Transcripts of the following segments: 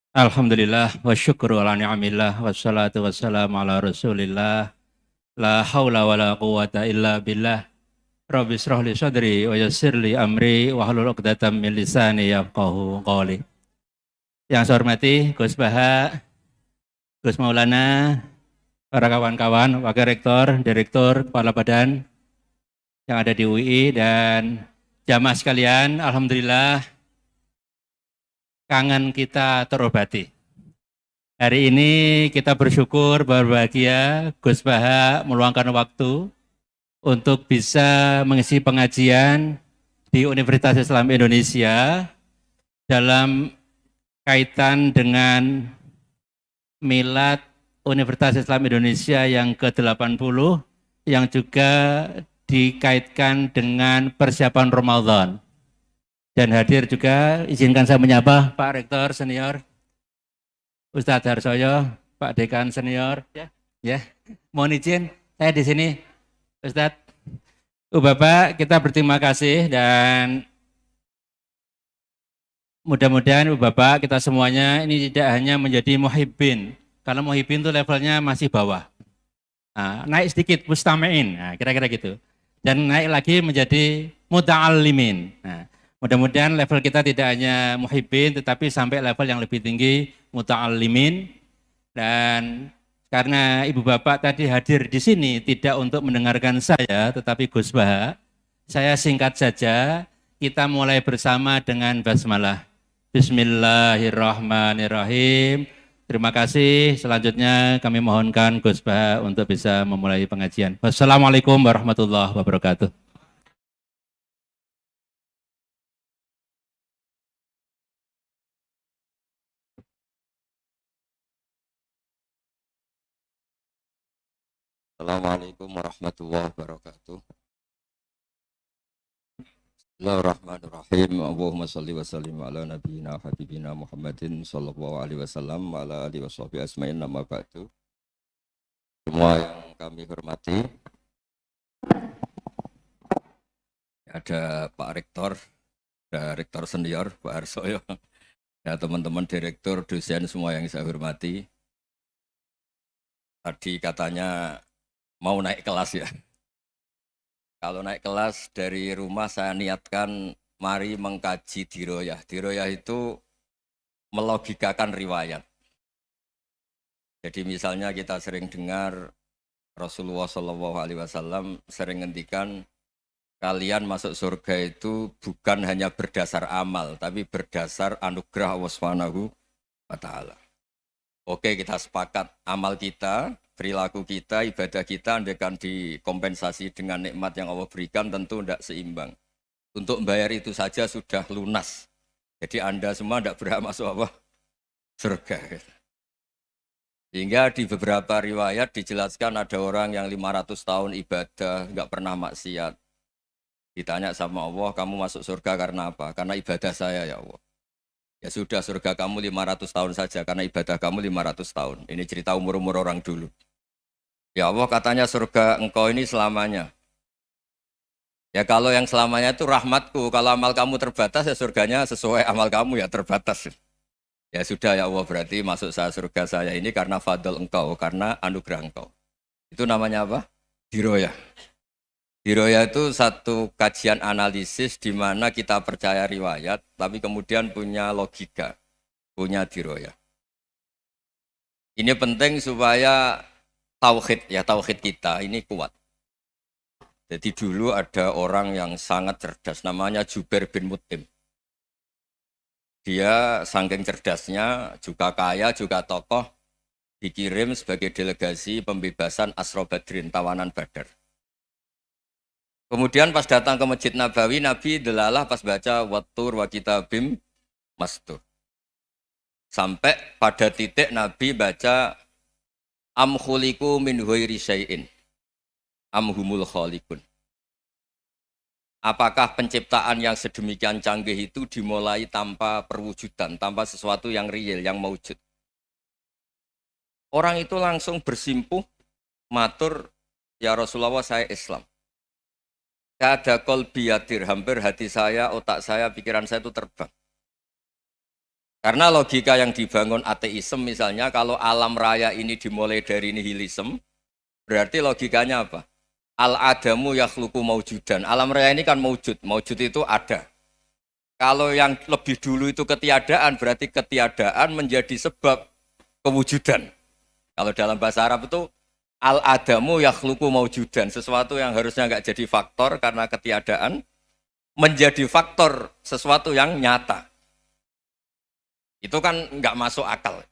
Alhamdulillah wa syukru ala ni'amillah wassalatu wassalamu ala rasulillah la hawla wa la quwata illa billah rabbi israh li sadri wa yassir li amri wa hlul 'uqdatam min lisani yafqahu qawli. Yang saya hormati Gus Baha, Gus Maulana, para kawan-kawan, Wakil Rektor, Direktur, Kepala Badan yang ada di UI dan jamaah sekalian, alhamdulillah kangen kita terobati. Hari ini kita bersyukur, berbahagia, Gus Baha meluangkan waktu untuk bisa mengisi pengajian di Universitas Islam Indonesia dalam kaitan dengan Milad Universitas Islam Indonesia yang ke-80 yang juga dikaitkan dengan persiapan Ramadan. Dan hadir juga, izinkan saya menyapa Pak Rektor Senior, Ustadz Harsoyo, Pak Dekan Senior, ya, mohon izin, saya di sini, Ustadz. Bapak, kita berterima kasih dan mudah-mudahan Bapak, kita semuanya ini tidak hanya menjadi muhibbin, karena muhibbin itu levelnya masih bawah. Nah, naik sedikit, mustami'in, nah, kira-kira gitu. Dan naik lagi menjadi muta'allimin. Nah, mudah-mudahan level kita tidak hanya muhibbin, tetapi sampai level yang lebih tinggi, muta'allimin. Dan karena Ibu Bapak tadi hadir di sini tidak untuk mendengarkan saya, tetapi Gus Baha, saya singkat saja, kita mulai bersama dengan basmalah. Bismillahirrahmanirrahim. Terima kasih. Selanjutnya kami mohonkan Gus Baha untuk bisa memulai pengajian. Wassalamualaikum warahmatullahi wabarakatuh. Assalamualaikum warahmatullahi wabarakatuh. Bismillahirrahmanirrahim. Allahumma salli wa sallim ala nabiyyina habibina Muhammadin sallallahu alaihi wasallam wa ala alihi washabihi asma'in nama ba'du. Semua yang kami hormati, ada Pak Rektor, ada Rektor Senior Pak Harsoyo, ya teman-teman direktur, dosen semua yang saya hormati. Tadi katanya mau naik kelas ya. Kalau naik kelas dari rumah saya niatkan mari mengkaji diroyah. Diroyah itu melogikakan riwayat. Jadi misalnya kita sering dengar Rasulullah SAW sering ngendikan kalian masuk surga itu bukan hanya berdasar amal, tapi berdasar anugerah Allah Subhanahu wa Ta'ala. Oke, kita sepakat amal kita, perilaku kita, ibadah kita andaikan dikompensasi dengan nikmat yang Allah berikan tentu tidak seimbang. Untuk membayar itu saja sudah lunas. Jadi Anda semua tidak berhak masuk apa? Surga. Sehingga di beberapa riwayat dijelaskan ada orang yang 500 tahun ibadah, nggak pernah maksiat. Ditanya sama Allah, kamu masuk surga karena apa? Karena ibadah saya ya Allah. Ya sudah, surga kamu 500 tahun saja karena ibadah kamu 500 tahun. Ini cerita umur-umur orang dulu. Ya Allah, katanya surga engkau ini selamanya. Ya kalau yang selamanya itu rahmatku, kalau amal kamu terbatas ya surganya sesuai amal kamu ya terbatas. Ya sudah ya Allah, berarti masuk saya surga saya ini karena fadl engkau, karena anugerah engkau. Itu namanya apa? Diroyah. Diroyah itu satu kajian analisis di mana kita percaya riwayat, tapi kemudian punya logika, punya diroyah. Ini penting supaya tauhid kita ini kuat. Jadi dulu ada orang yang sangat cerdas, namanya Jubair bin Mut'im. Dia saking cerdasnya, juga kaya, juga tokoh, dikirim sebagai delegasi pembebasan Asra Badrin, tawanan Badar. Kemudian pas datang ke Masjid Nabawi, Nabi delalah pas baca Wattur wa kitabim mastur. Sampai pada titik Nabi baca Am khuliku min ghairi syai'in am humul khaliqun. Apakah penciptaan yang sedemikian canggih itu dimulai tanpa perwujudan, tanpa sesuatu yang real, yang maujud. Orang itu langsung bersimpuh, matur, ya Rasulullah saya Islam. Kada qalbi yatir, hampir hati saya, otak saya, pikiran saya itu terbang. Karena logika yang dibangun ateisme misalnya kalau alam raya ini dimulai dari nihilisme, berarti logikanya apa? Al-adamu yakhluqu maujudan. Alam raya ini kan maujud. Maujud itu ada. Kalau yang lebih dulu itu ketiadaan, berarti ketiadaan menjadi sebab kewujudan. Kalau dalam bahasa Arab itu al-adamu yakhluqu maujudan. Sesuatu yang harusnya nggak jadi faktor karena ketiadaan, menjadi faktor sesuatu yang nyata. Itu kan nggak masuk akal.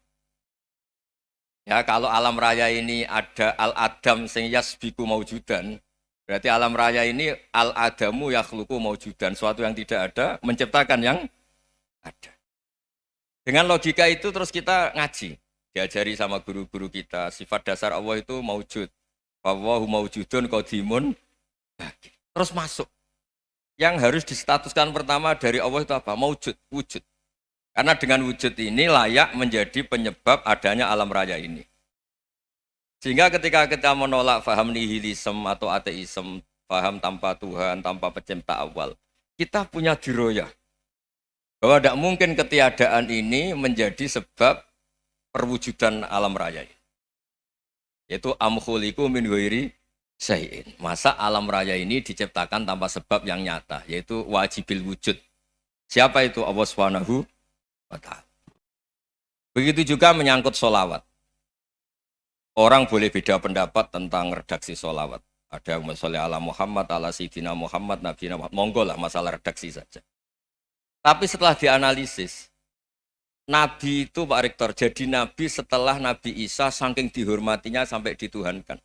Ya, kalau alam raya ini ada al-adam sing yasbiku maujudan, berarti alam raya ini al-adamu yakhluqu maujudan, suatu yang tidak ada menciptakan yang ada. Dengan logika itu terus kita ngaji, diajari sama guru-guru kita, sifat dasar Allah itu maujud. Wallahu maujudun qadimun. Terus masuk. Yang harus distatuskan pertama dari Allah itu apa? Maujud, wujud. Karena dengan wujud ini layak menjadi penyebab adanya alam raya ini. Sehingga ketika kita menolak faham nihilisme atau ateisme, faham tanpa Tuhan, tanpa pencipta awal, kita punya diroyah. Bahwa tidak mungkin ketiadaan ini menjadi sebab perwujudan alam raya ini. Yaitu amkhuliku min ghairi syai'in. Masa alam raya ini diciptakan tanpa sebab yang nyata, yaitu wajibil wujud. Siapa itu? Allah Subhanahu wa ta'ala. Begitu juga menyangkut sholawat. Orang boleh beda pendapat tentang redaksi sholawat. Ada yang sholli ala Muhammad, ala Sayyidina Muhammad, Nabi Muhammad. Monggo lah masalah redaksi saja. Tapi setelah dianalisis, Nabi itu Pak Rektor, jadi Nabi setelah Nabi Isa saking dihormatinya sampai dituhankan.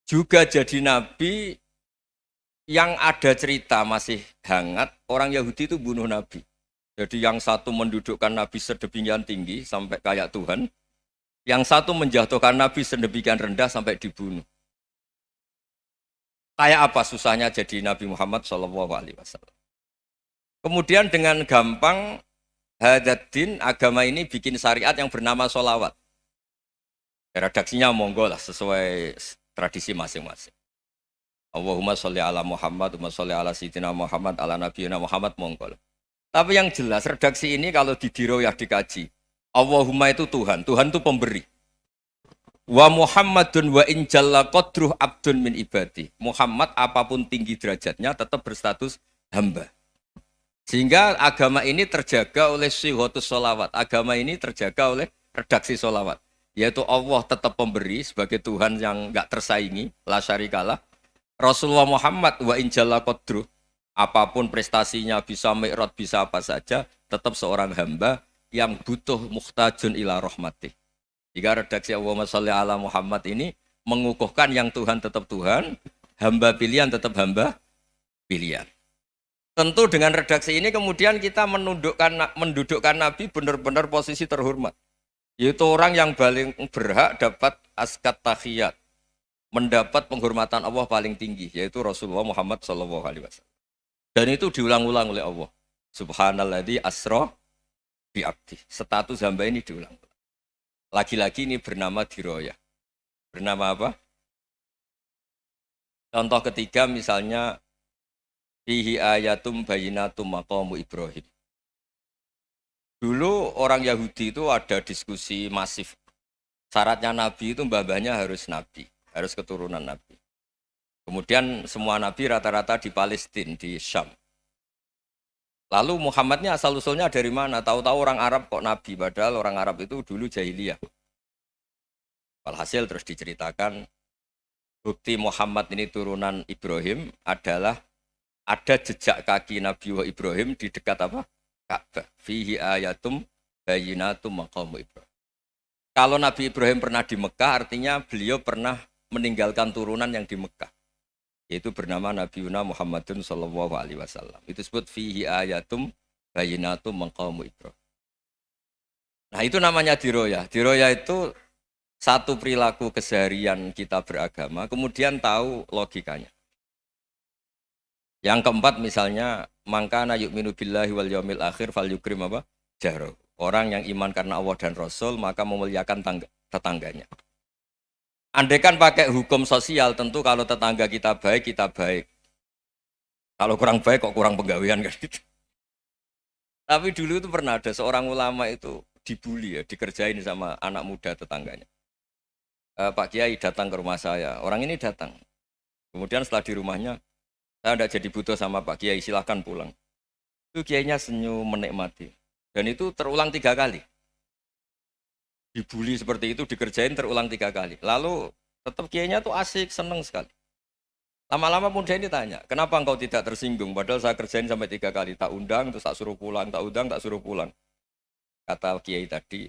Juga jadi Nabi yang ada cerita masih hangat, orang Yahudi itu bunuh Nabi. Jadi yang satu mendudukkan Nabi sedemikian tinggi sampai kayak Tuhan, yang satu menjatuhkan Nabi sedemikian rendah sampai dibunuh. Kayak apa susahnya jadi Nabi Muhammad SAW. Kemudian dengan gampang hadaddin agama ini bikin syariat yang bernama sholawat. Redaksinya monggo lah sesuai tradisi masing-masing. Allahumma sholli ala Muhammad, Allahumma sholli ala Sayyidina Muhammad, ala Nabiyina Muhammad, monggo lah. Tapi yang jelas redaksi ini kalau didiroyah dikaji, Allahumma itu Tuhan, Tuhan itu pemberi. Wa Muhammadun wa in jalla qadruh abdun min ibadi. Muhammad apapun tinggi derajatnya tetap berstatus hamba. Sehingga agama ini terjaga oleh syihotus sholawat. Agama ini terjaga oleh redaksi sholawat. Yaitu Allah tetap pemberi sebagai Tuhan yang enggak tersaingi, la syarikalah. Rasulullah Muhammad wa in jalla qadruh. Apapun prestasinya, bisa mi'raj, bisa apa saja, tetap seorang hamba yang butuh muhtajun ila rahmatih. Jika redaksi Allahumma sholli ala Muhammad ini mengukuhkan yang Tuhan tetap Tuhan, hamba pilihan tetap hamba pilihan. Tentu dengan redaksi ini kemudian kita mendudukkan Nabi benar-benar posisi terhormat. Yaitu orang yang paling berhak dapat askat tahiyat, mendapat penghormatan Allah paling tinggi, yaitu Rasulullah Muhammad SAW. Dan itu diulang-ulang oleh Allah. Subhanalladzi asra bi abdi. Status hamba ini diulang-ulang. Lagi-lagi ini bernama diroyah. Bernama apa? Contoh ketiga misalnya fihi ayatum bayyinatum maqamu Ibrahim. Dulu orang Yahudi itu ada diskusi masif. Syaratnya Nabi itu mbah-mbahnya harus Nabi. Harus keturunan Nabi. Kemudian semua Nabi rata-rata di Palestina, di Syam. Lalu Muhammadnya asal-usulnya dari mana? Tahu-tahu orang Arab kok Nabi, padahal orang Arab itu dulu jahiliyah. Walhasil terus diceritakan, bukti Muhammad ini turunan Ibrahim adalah ada jejak kaki Nabi Ibrahim di dekat apa? Ka'bah. Fihi ayatum bayyinatum maqamu Ibrahim. Kalau Nabi Ibrahim pernah di Mekah, artinya beliau pernah meninggalkan turunan yang di Mekah. Yaitu bernama Nabi Muhammadun sallallahu alaihi wasallam. Itu disebut fihi ayatum bayyinatum maqamu Ibrahim. Nah, itu namanya diroyah. Diroyah itu satu perilaku keseharian kita beragama, kemudian tahu logikanya. Yang keempat misalnya, mangkana yu'minu billahi wal yaumil akhir fal yukrim apa? Jaro. Orang yang iman karena Allah dan Rasul, maka memuliakan tetangganya. Andaikan pakai hukum sosial, tentu kalau tetangga kita baik, kita baik. Kalau kurang baik, kok kurang penggawean kan gitu. Tapi dulu itu pernah ada seorang ulama itu dibully ya, dikerjain sama anak muda tetangganya. Pak Kiai datang ke rumah saya. Orang ini datang. Kemudian setelah di rumahnya, saya tidak jadi butuh sama Pak Kiai, silahkan pulang. Itu Kiainya senyum menikmati. Dan itu terulang 3 kali. Dibully seperti itu, dikerjain terulang 3 kali. Lalu tetap Kiainya tuh asik, seneng sekali. Lama-lama muda ini tanya, kenapa engkau tidak tersinggung? Padahal saya kerjain sampai 3 kali. Tak undang, terus tak suruh pulang, tak undang, tak suruh pulang. Kata Kiai tadi,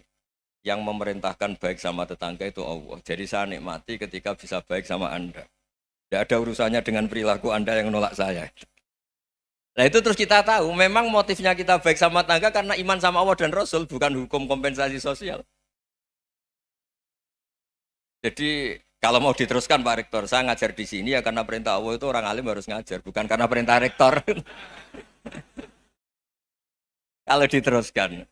yang memerintahkan baik sama tetangga itu Allah. Jadi saya nikmati ketika bisa baik sama Anda. Tidak ada urusannya dengan perilaku Anda yang menolak saya. Nah itu terus kita tahu, memang motifnya kita baik sama tetangga karena iman sama Allah dan Rasul, bukan hukum kompensasi sosial. Jadi kalau mau diteruskan Pak Rektor, saya ngajar di sini ya karena perintah Allah itu orang alim harus ngajar, bukan karena perintah Rektor. Kalau diteruskan.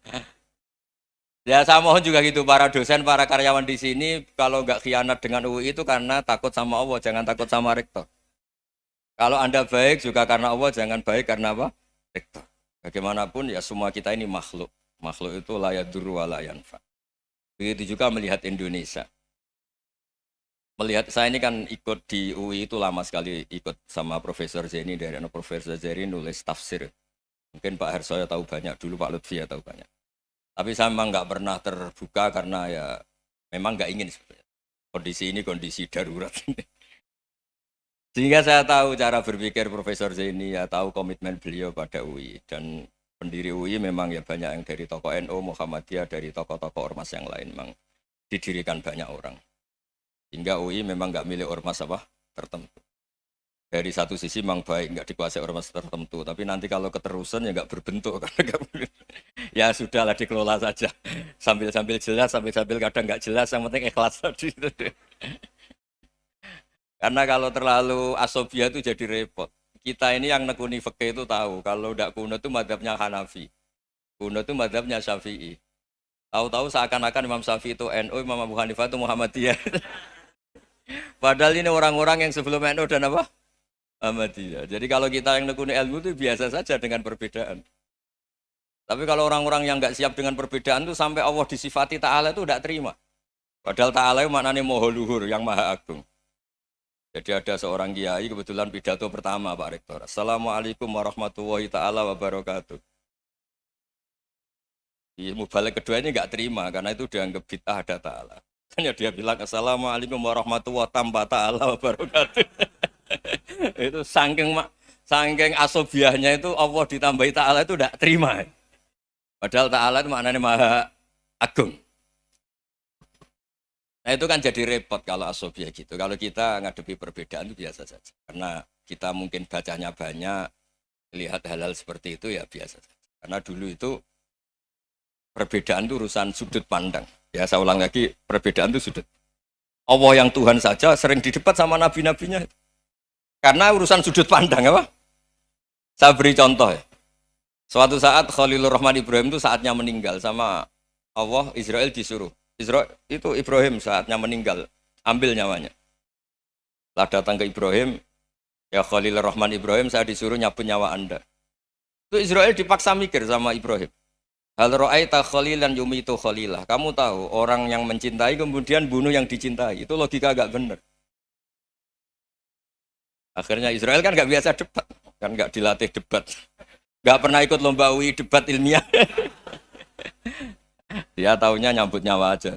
Ya saya mohon juga gitu para dosen, para karyawan di sini kalau nggak khianat dengan UI itu karena takut sama Allah, jangan takut sama rektor. Kalau Anda baik juga karena Allah, jangan baik karena apa? Rektor. Bagaimanapun ya semua kita ini makhluk. Makhluk itu la yadurru wa la yanfa. Begitu juga melihat Indonesia. Melihat saya ini kan ikut di UI itu lama sekali, ikut sama Profesor Zeni dari Profesor Zeni nulis tafsir. Mungkin Pak Harsoyo tahu banyak, dulu Pak Lutfi ya tahu banyak. Tapi saya memang nggak pernah terbuka karena ya memang nggak ingin sebenarnya. Kondisi ini kondisi darurat. Sehingga saya tahu cara berpikir Profesor Zaini, ya tahu komitmen beliau pada UI. Dan pendiri UI memang ya banyak yang dari tokoh NU, Muhammadiyah, dari tokoh-tokoh ormas yang lain memang didirikan banyak orang. Hingga UI memang nggak milik ormas apa tertentu. Dari satu sisi memang baik, nggak dikuasai ormas tertentu. Tapi nanti kalau keterusan ya nggak berbentuk. Ya sudahlah dikelola saja. Sambil-sambil jelas, sambil-sambil kadang nggak jelas, yang penting ikhlas tadi. Karena kalau terlalu asobia itu jadi repot. Kita ini yang nekuni fikih itu tahu, kalau tidak kuno itu madhabnya Hanafi. Kuno itu madhabnya Syafi'i. Tahu-tahu seakan-akan Imam Syafi'i itu NU, Imam Abu Hanifah itu Muhammadiyah. Padahal ini orang-orang yang sebelum NU dan apa? Muhammadiyah. Jadi kalau kita yang nekuni ilmu itu biasa saja dengan perbedaan. Tapi kalau orang-orang yang nggak siap dengan perbedaan itu sampai Allah disifati Ta'ala itu tidak terima. Padahal Ta'ala itu maknanya Maha Luhur, yang Maha Agung. Jadi ada seorang kiai kebetulan pidato pertama Pak Rektor. Assalamualaikum warahmatullahi ta'ala wabarakatuh. Di mubalik kedua ini nggak terima karena itu dianggap bid'ah ada Ta'ala. Hanya dia bilang Assalamualaikum warahmatullahi ta'ala wabarakatuh. Itu saking asobiahnya itu Allah ditambahi Ta'ala itu tidak terima. Padahal Ta'ala itu maknanya Maha Agung. Nah itu kan jadi repot kalau asobiah gitu. Kalau kita ngadepi perbedaan itu biasa saja. Karena kita mungkin bacanya banyak, lihat hal-hal seperti itu ya biasa saja. Karena dulu itu perbedaan itu urusan sudut pandang. Ya saya ulang lagi, perbedaan itu sudut. Allah yang Tuhan saja sering didebat sama nabi-nabinya. Karena urusan sudut pandang apa? Saya beri contoh ya. Suatu saat Khalilur Rahman Ibrahim itu saatnya meninggal sama Allah, Israel disuruh. Itu Ibrahim saatnya meninggal, ambil nyawanya. Setelah datang ke Ibrahim, ya Khalilur Rahman Ibrahim, saya disuruh nyabut nyawa Anda. Itu Israel dipaksa mikir sama Ibrahim. Hal ra'aita khalilan yumitu khalilah. Kamu tahu orang yang mencintai kemudian bunuh yang dicintai. Itu logika agak benar. Akhirnya Israel kan nggak biasa debat, kan nggak dilatih debat, nggak pernah ikut lomba UI debat ilmiah. Dia taunya nyambut nyawa aja.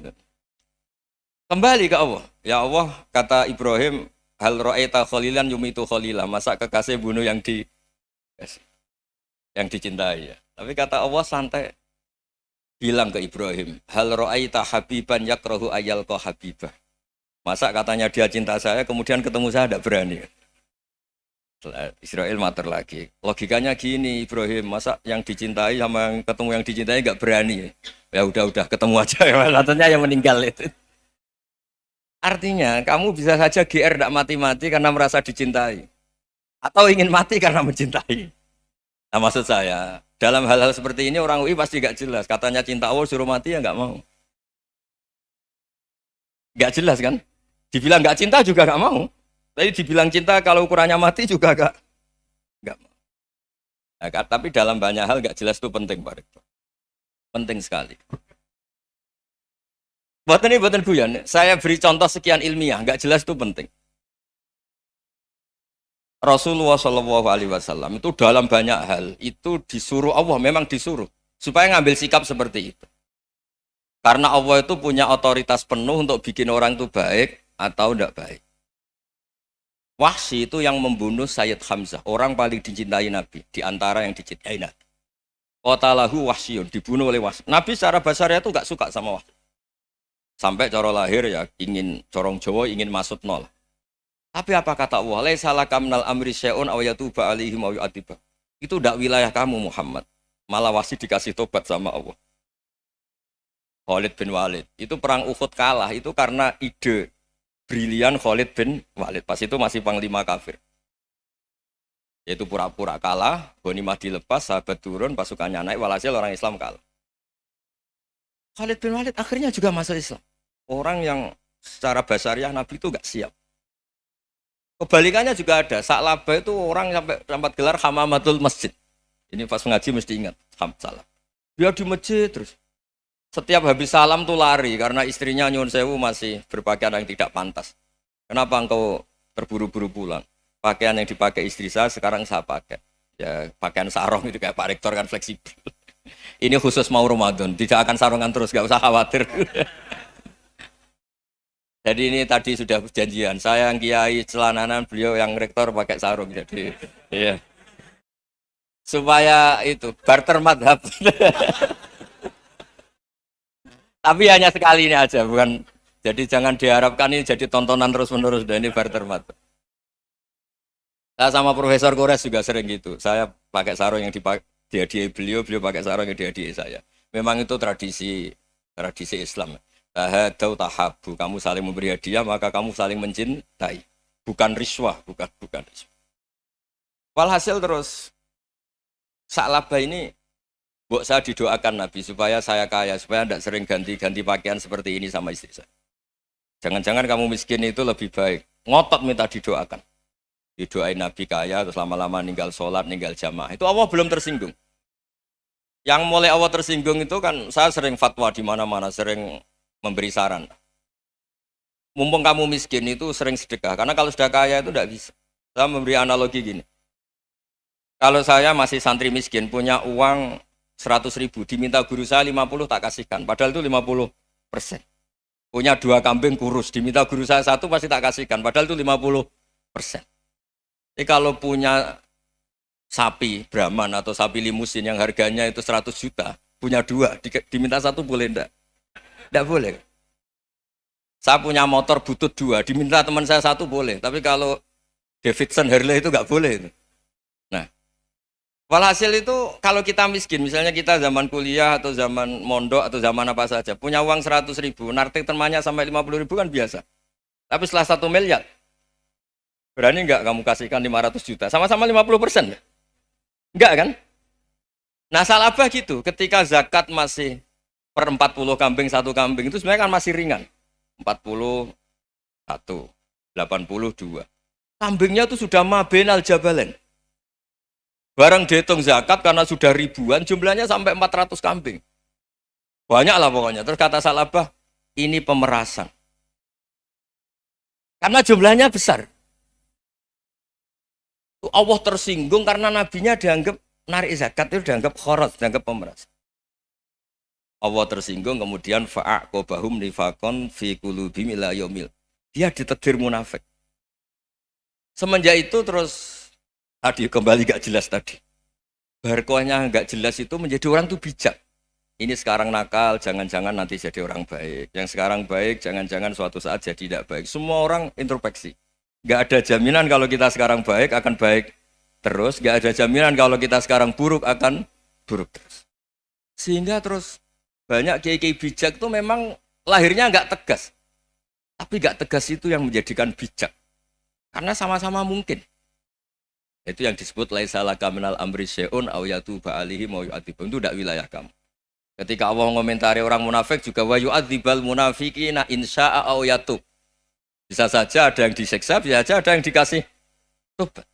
Kembali ke Allah. Ya Allah, kata Ibrahim, hal ra'aita khalilan yumitu khalilah. Masa kekasih bunuh yang dicintai ya. Tapi kata Allah santai. Bilang ke Ibrahim, hal ra'aita habiban yakrahu ayyalqa habibah. Masa katanya dia cinta saya, kemudian ketemu saya tidak berani. Israel mater lagi. Logikanya gini Ibrahim, masa yang dicintai sama yang ketemu yang dicintai nggak berani? Ya udah ketemu aja. Katanya yang meninggal itu. Artinya kamu bisa saja GR tidak mati-mati karena merasa dicintai, atau ingin mati karena mencintai. Nah maksud saya dalam hal-hal seperti ini orang UI pasti nggak jelas. Katanya cinta Allah suruh mati ya nggak mau. Nggak jelas kan? Dibilang nggak cinta juga nggak mau. Tapi dibilang cinta kalau ukurannya mati juga nggak mau. Nah, tapi dalam banyak hal nggak jelas itu penting, Pak Rektor. Penting sekali. Buatan guyon. Saya beri contoh sekian ilmiah, nggak jelas itu penting. Rasulullah Shallallahu Alaihi Wasallam itu dalam banyak hal itu disuruh Allah, memang disuruh supaya ngambil sikap seperti itu. Karena Allah itu punya otoritas penuh untuk bikin orang itu baik atau tidak baik. Wahsy itu yang membunuh Sayyid Hamzah, orang paling dicintai Nabi, di antara yang dicintai Nabi. Qatalahu Wahsyun, dibunuh oleh Wahsy. Nabi secara basarnya itu nggak suka sama Wahsy. Sampai cara lahir ya ingin corong Jawa, ingin masuk nol. Tapi apa kata Allah? Laisa laka minal amri syai'un aw yatuba alaihim aw yu'adziba. Itu tidak wilayah kamu Muhammad. Malah Wahsy dikasih tobat sama Allah. Khalid bin Walid. Itu perang Uhud kalah itu karena ide brilian Khalid bin Walid. Pas itu masih panglima kafir. Yaitu pura-pura kalah, ghanimah dilepas, sahabat turun, pasukannya naik, walhasil orang Islam kalah. Khalid bin Walid akhirnya juga masuk Islam. Orang yang secara basariah Nabi itu enggak siap. Kebalikannya juga ada. Sa'labah itu orang sampai sempat gelar hamamatul masjid. Ini pas ngaji mesti ingat. Salah. Dia di masjid terus. Setiap habis salam tuh lari karena istrinya nyuwun sewu masih berpakaian yang tidak pantas. Kenapa engkau terburu-buru pulang? Pakaian yang dipakai istri saya sekarang saya pakai. Ya pakaian sarung itu kayak Pak Rektor kan fleksibel. Ini khusus mau Ramadan. Tidak akan sarungan terus, gak usah khawatir. Jadi ini tadi sudah perjanjian. Saya yang kiai celananan, beliau yang rektor pakai sarung. Jadi, iya. Supaya itu barter madhab. Tapi hanya sekali ini aja, bukan. Jadi jangan diharapkan ini jadi tontonan terus-menerus. Dan ini barter madhab. Saya sama Profesor Kores juga sering gitu. Saya pakai sarung yang dihadiahi beliau pakai sarung yang dihadiahi saya. Memang itu tradisi Islam. Tahadau tahabu, kamu saling memberi hadiah maka kamu saling mencintai, bukan riswah, bukan riswah. Walhasil terus Sa'labah ini buat saya didoakan Nabi supaya saya kaya, supaya tidak sering ganti pakaian seperti ini sama istri saya. Jangan-jangan kamu miskin itu lebih baik, ngotot minta didoakan. Didoain Nabi kaya terus lama-lama ninggal sholat, ninggal jamaah. Itu Allah belum tersinggung. Yang mulai Allah tersinggung itu kan saya sering fatwa di mana-mana, sering memberi saran. Mumpung kamu miskin itu sering sedekah. Karena kalau sudah kaya itu tidak bisa. Saya memberi analogi gini. Kalau saya masih santri miskin, punya uang 100.000, diminta guru saya 50 tak kasihkan. Padahal itu 50%. Punya 2 kambing kurus, diminta guru saya 1 pasti tak kasihkan. Padahal itu 50%. Jadi kalau punya sapi Brahman atau sapi limusin yang harganya itu 100 juta, punya 2, diminta 1 boleh enggak? Tidak boleh. Saya punya motor butut 2, diminta teman saya 1 boleh. Tapi kalau Davidson Harley itu nggak boleh. Nah, walhasil itu kalau kita miskin, misalnya kita zaman kuliah atau zaman mondok atau zaman apa saja, punya uang 100.000, nartik temannya sampai 50.000 kan biasa. Tapi setelah 1 miliar, berani nggak kamu kasihkan 500 juta? Sama-sama 50%. Enggak kan? Nah, Sa'labah gitu, ketika zakat masih per 40 kambing 1 kambing itu sebenarnya kan masih ringan. 41, 82. Kambingnya itu sudah mabenal jabalen. Barang dihitung zakat karena sudah ribuan, jumlahnya sampai 400 kambing. Banyak lah pokoknya. Terus kata Sa'labah, ini pemerasan. Karena jumlahnya besar. Allah tersinggung karena nabinya dianggap narik zakat itu dianggap khorot, dianggap pemerasan. Allah tersinggung kemudian fa'aqobahum nifakon fi qulubihim ila yaumil. Dia ditedir munafik. Semenjak itu terus tadi kembali gak jelas tadi. Barkohnya gak jelas itu menjadi orang tuh bijak. Ini sekarang nakal, jangan-jangan nanti jadi orang baik. Yang sekarang baik, jangan-jangan suatu saat jadi tidak baik. Semua orang introspeksi. Gak ada jaminan kalau kita sekarang baik akan baik terus. Gak ada jaminan kalau kita sekarang buruk akan buruk terus. Sehingga terus banyak kiai-kiai bijak itu memang lahirnya nggak tegas. Tapi nggak tegas itu yang menjadikan bijak. Karena sama-sama mungkin. Itu yang disebut laisa laka minal amri syai'un aw yatuba alaihim aw yu'adzibum. Itu tidak wilayah kamu. Ketika Allah mengomentari orang munafik juga wa yu'adzibal munafiqina insya'a aw yatub. Bisa saja ada yang disiksa, bisa saja ada yang dikasih tobat.